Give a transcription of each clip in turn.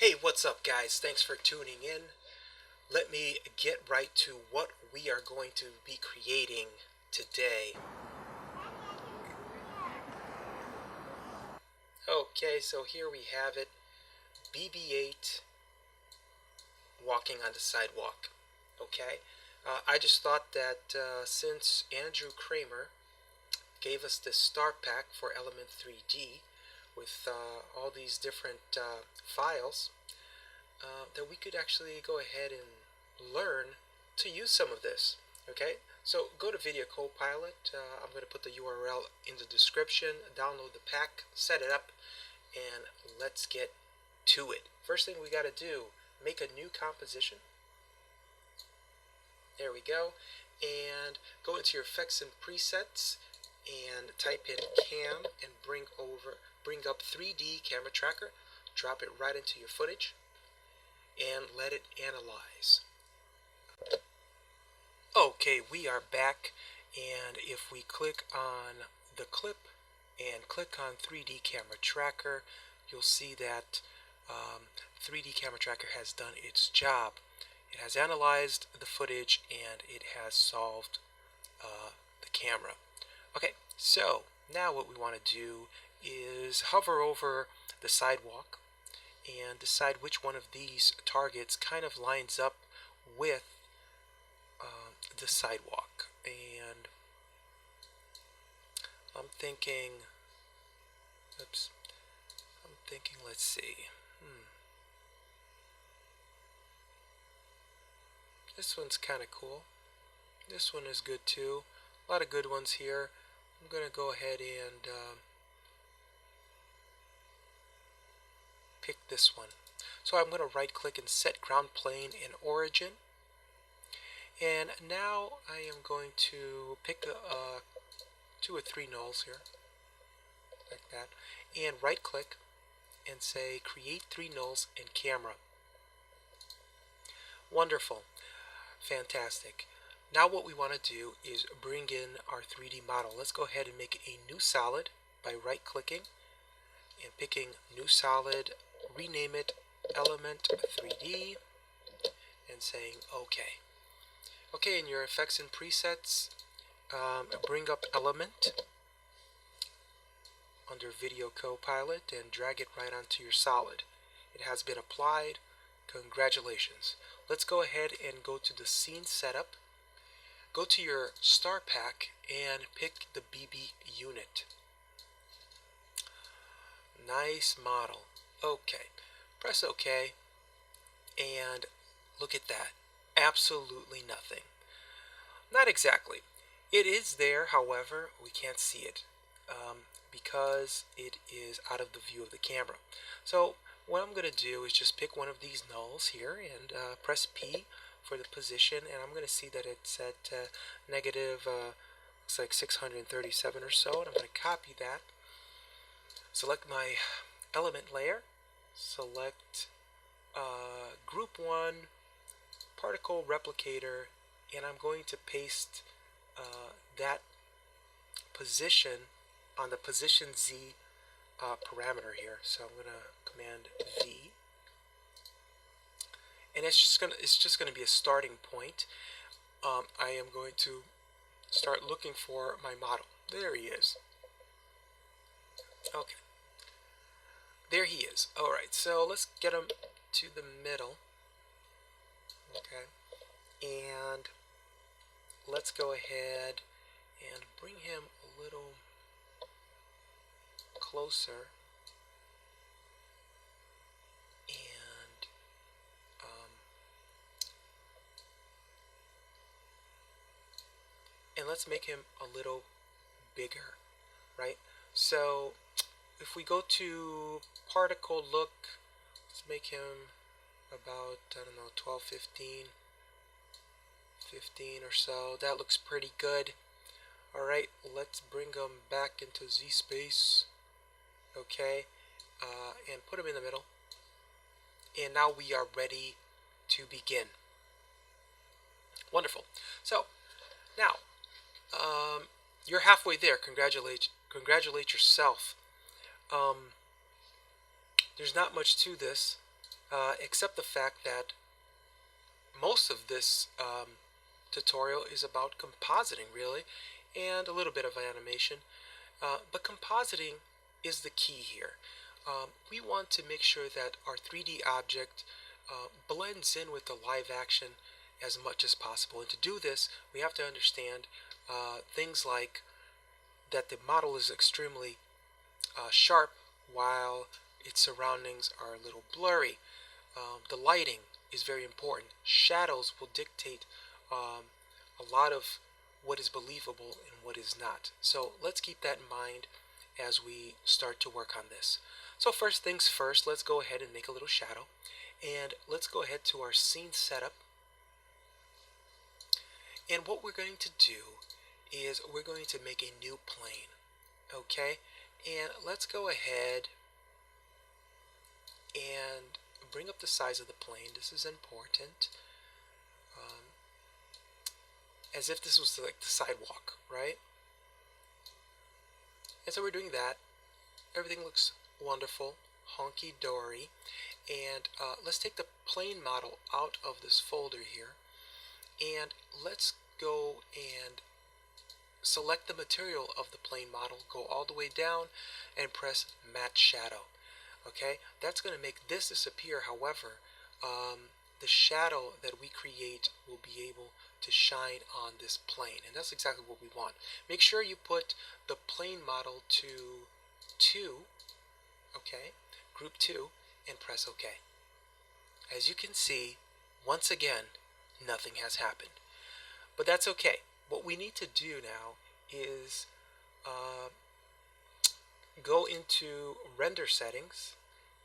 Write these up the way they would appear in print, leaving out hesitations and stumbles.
Hey, what's up, guys? Thanks for tuning in. Let me get right to what we are going to be creating today. Okay, so here we have it, BB8 walking on the sidewalk. Okay, I just thought that since Andrew Kramer gave us this star pack for Element 3D with all these different files, that we could actually go ahead and learn to use some of this. Okay, so go to Video Copilot. I'm going to put the URL in the description. Download the pack, set it up, and let's get to it. First thing we got to do, make a new composition. There we go. And go into your effects and presets and type in cam and bring up 3D camera tracker. Drop it right into your footage and let it analyze. Okay, we are back, and if we click on the clip and click on 3D camera tracker, you'll see that 3D camera tracker has done its job. It has analyzed the footage and it has solved the camera. Okay, so now what we want to do is hover over the sidewalk and decide which one of these targets kind of lines up with the sidewalk. And I'm thinking, let's see. This one's kind of cool. This one is good too. A lot of good ones here. I'm going to go ahead and pick this one. So I'm going to right click and set ground plane in origin. And now I am going to pick 2 or 3 nulls here, like that, and right click and say create 3 nulls in camera. Wonderful. Fantastic. Now what we want to do is bring in our 3D model. Let's go ahead and make a new solid by right clicking and picking new solid, rename it Element 3D and saying OK. Okay, in your effects and presets, bring up Element under Video Copilot and drag it right onto your solid. It has been applied. Congratulations. Let's go ahead and go to the scene setup. Go to your star pack and pick the BB unit. Nice model. Okay. Press OK. And look at that. Absolutely nothing. Not exactly. It is there, however, we can't see it because it is out of the view of the camera. So what I'm going to do is just pick one of these nulls here and press P for the position, and I'm going to see that it's at negative, looks like 637 or so, and I'm going to copy that. Select my element layer, select group 1, particle replicator, and I'm going to paste that position on the position Z parameter here. So I'm going to command V, and it's just gonna be a starting point. I am going to start looking for my model. There he is. Okay, there he is. All right, so let's get him to the middle. Okay, and let's go ahead and bring him a little closer, and let's make him a little bigger, right? So if we go to particle look, let's make him about, I don't know, 12, 15 or so. That looks pretty good. Alright, let's bring him back into Z space. Okay, and put him in the middle. And now we are ready to begin. Wonderful. So now you're halfway there. Congratulate yourself. There's not much to this. except the fact that most of this tutorial is about compositing, really, and a little bit of animation. But compositing is the key here. We want to make sure that our 3D object blends in with the live action as much as possible. And to do this, we have to understand things like that the model is extremely sharp while its surroundings are a little blurry. The lighting is very important. Shadows will dictate a lot of what is believable and what is not. So let's keep that in mind as we start to work on this. So first things first, let's go ahead and make a little shadow. And let's go ahead to our scene setup. And what we're going to do is we're going to make a new plane. Okay? And let's go ahead and bring up the size of the plane. This is important. As if this was like the sidewalk, right? And so we're doing that. Everything looks wonderful, honky-dory. And let's take the plane model out of this folder here. And let's go and select the material of the plane model, go all the way down, and press Match Shadow. Okay, that's going to make this disappear. However, the shadow that we create will be able to shine on this plane, and that's exactly what we want. Make sure you put the plane model to 2, okay, group 2, and press OK. As you can see, once again, nothing has happened. But that's okay. What we need to do now is go into render settings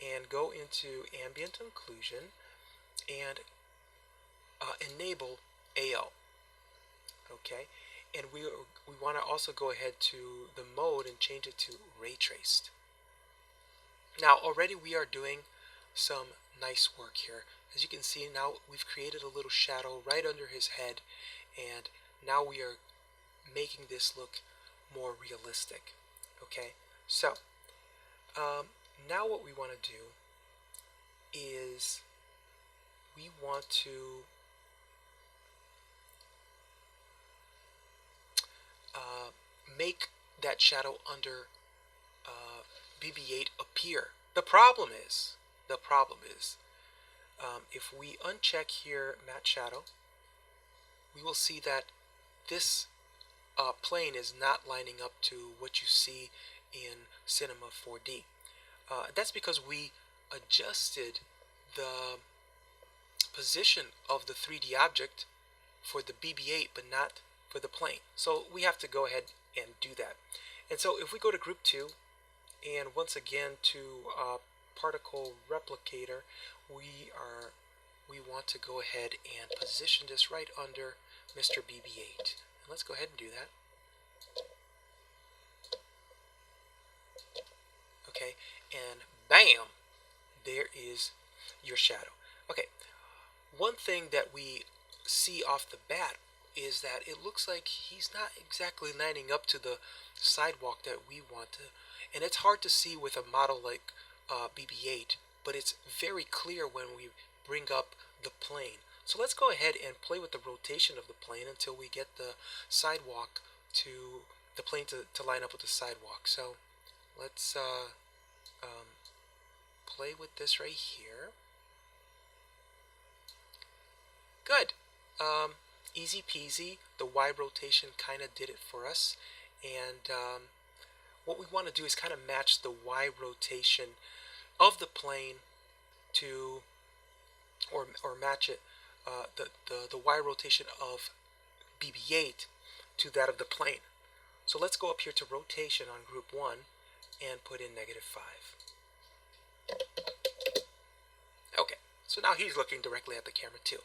and go into ambient occlusion and enable AO. Okay, and we want to also go ahead to the mode and change it to ray traced. Now already we are doing some nice work here. As you can see, now we've created a little shadow right under his head, and now we are making this look more realistic. Okay, so now what we want to do is we want to make that shadow under BB8 appear. The problem is if we uncheck here Matte Shadow, we will see that this plane is not lining up to what you see in Cinema 4D. That's because we adjusted the position of the 3D object for the BB8 but not for the plane. So we have to go ahead and do that. And so if we go to group 2 and once again to particle replicator, we want to go ahead and position this right under Mr. BB8. And let's go ahead and do that. Okay, and bam, there is your shadow. Okay, one thing that we see off the bat is that it looks like he's not exactly lining up to the sidewalk that we want to, and it's hard to see with a model like BB8, but it's very clear when we bring up the plane. So let's go ahead and play with the rotation of the plane until we get the sidewalk to the plane to line up with the sidewalk. So let's play with this right here. Good. Easy peasy. The Y rotation kind of did it for us. And what we want to do is kind of match the Y rotation of the plane to, or match it, the Y rotation of BB8 to that of the plane. So let's go up here to rotation on group 1 and put in -5. Okay, so now he's looking directly at the camera too.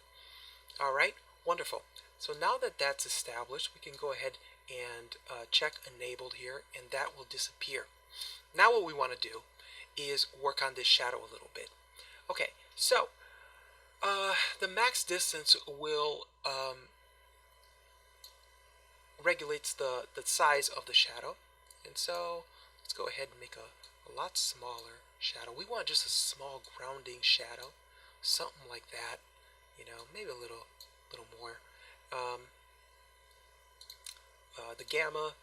Alright, wonderful. So now that that's established, we can go ahead and check enabled here, and that will disappear. Now what we want to do is work on this shadow a little bit. Okay, so the max distance will regulates the size of the shadow, and so let's go ahead and make a lot smaller shadow. We want just a small grounding shadow. something like that. Maybe a little more. Um, the gamma,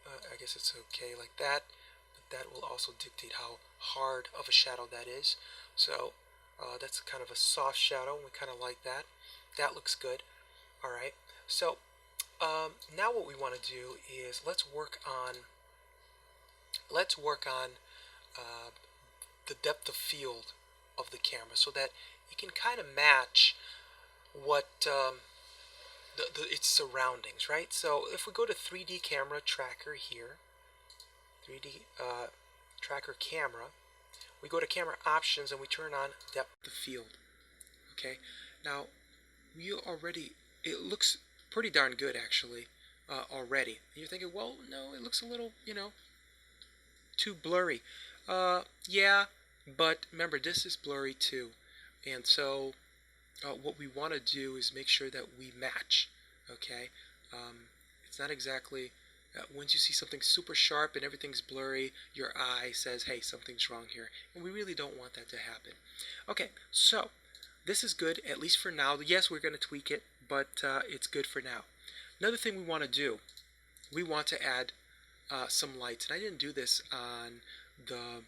I guess it's okay like that, but that will also dictate how hard of a shadow that is. So that's kind of a soft shadow. We kind of like that. That looks good. All right. So now what we want to do is let's work on uh, the depth of field of the camera so that it can kind of match what its surroundings, right? So if we go to 3D camera tracker here, 3D tracker camera, we go to camera options and we turn on depth of field. Okay, now it looks pretty darn good actually already. And you're thinking, well, no, it looks a little, too blurry. Yeah, but remember, this is blurry too. And so what we want to do is make sure that we match. Okay, it's not exactly once you see something super sharp and everything's blurry, your eye says, hey, something's wrong here, and we really don't want that to happen. Okay, so this is good, at least for now. Yes, we're going to tweak it, but it's good for now. Another thing we want to do, we want to add some lights, and I didn't do this on the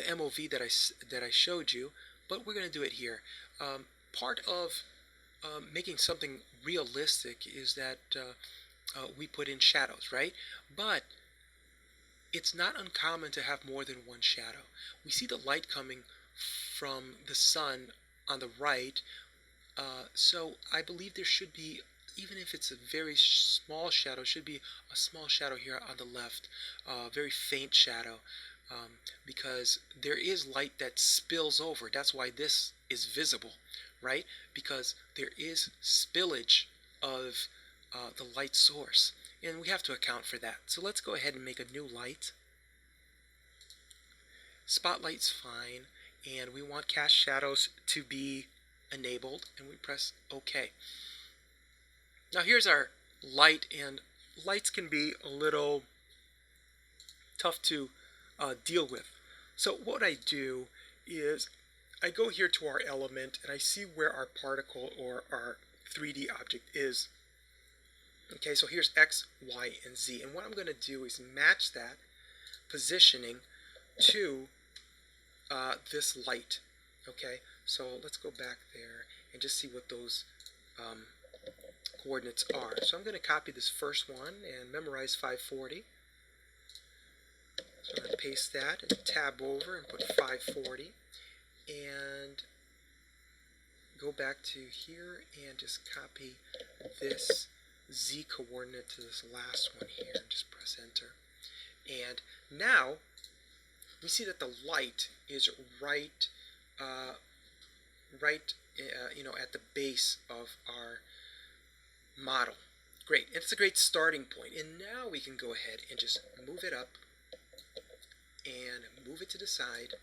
MOV that I showed you, but we're going to do it here. Part of making something realistic is that we put in shadows, right? But it's not uncommon to have more than one shadow. We see the light coming from the sun on the right, so I believe there should be, even if it's a very small shadow, should be a small shadow here on the left, a very faint shadow, because there is light that spills over. That's why this is visible, right? Because there is spillage of the light source, and we have to account for that. So let's go ahead and make a new light. Spotlight's fine, and we want cast shadows to be enabled, and we press OK. Now here's our light, and lights can be a little tough to deal with. So what I do is I go here to our element and I see where our particle or our 3D object is. Okay, so here's X, Y, and Z, and what I'm going to do is match that positioning to this light. Okay, so let's go back there and just see what those coordinates are. So I'm going to copy this first one and memorize 540. So I'm going to paste that and tab over and put 540 and go back to here and just copy this Z coordinate to this last one here and just press enter. And now we see that the light is right at the base of our model. Great. It's a great starting point. And now we can go ahead and just move it up and move it to the side.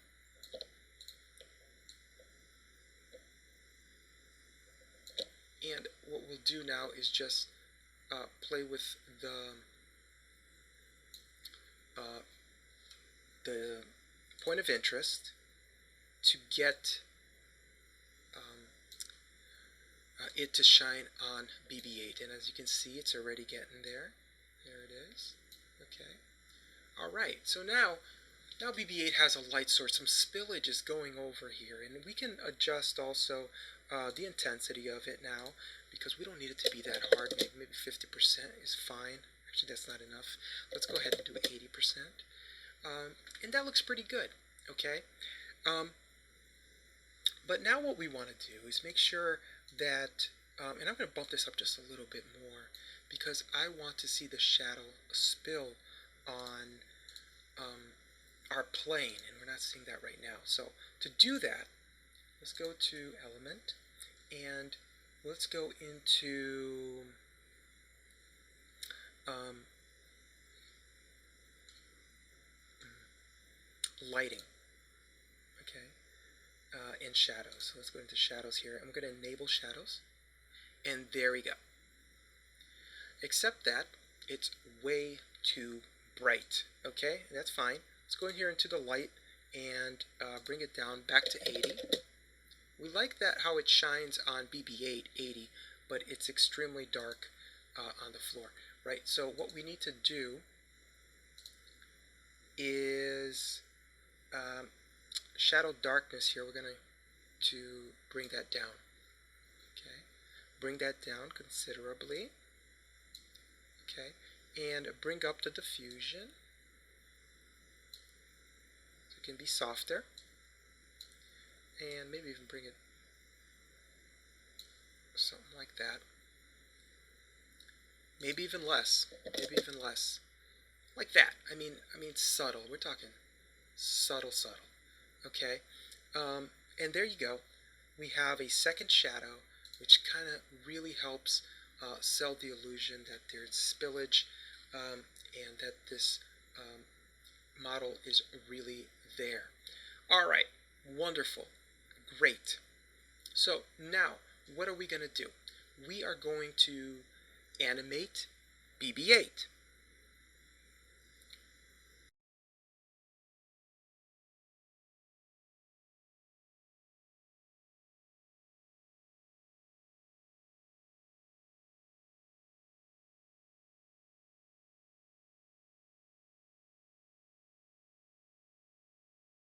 And what we'll do now is just play with the point of interest to get it to shine on BB8. And as you can see, it's already getting there. There it is. Okay. All right. So now BB8 has a light source. Some spillage is going over here, and we can adjust also the intensity of it now, because we don't need it to be that hard. Maybe 50% is fine. Actually, that's not enough. Let's go ahead and do 80%. And that looks pretty good. Okay. But now what we want to do is make sure that, and I'm going to bump this up just a little bit more, because I want to see the shadow spill on our plane, and we're not seeing that right now. So to do that, let's go to element, and let's go into lighting, okay, and shadows. So let's go into shadows here. I'm going to enable shadows, and there we go. Except that it's way too bright, okay, and that's fine. Let's go in here into the light and bring it down back to 80. We like that how it shines on BB8 80, but it's extremely dark on the floor, right? So what we need to do is shadow darkness here. We're going to bring that down. Okay, bring that down considerably. Okay, and bring up the diffusion so it can be softer, and maybe even bring it something like that. Maybe even less. Maybe even less. Like that. I mean subtle. We're talking subtle. Okay, and there you go. We have a second shadow, which kind of really helps sell the illusion that there's spillage and that this model is really there. All right, wonderful, great. So now, what are we going to do? We are going to animate BB8.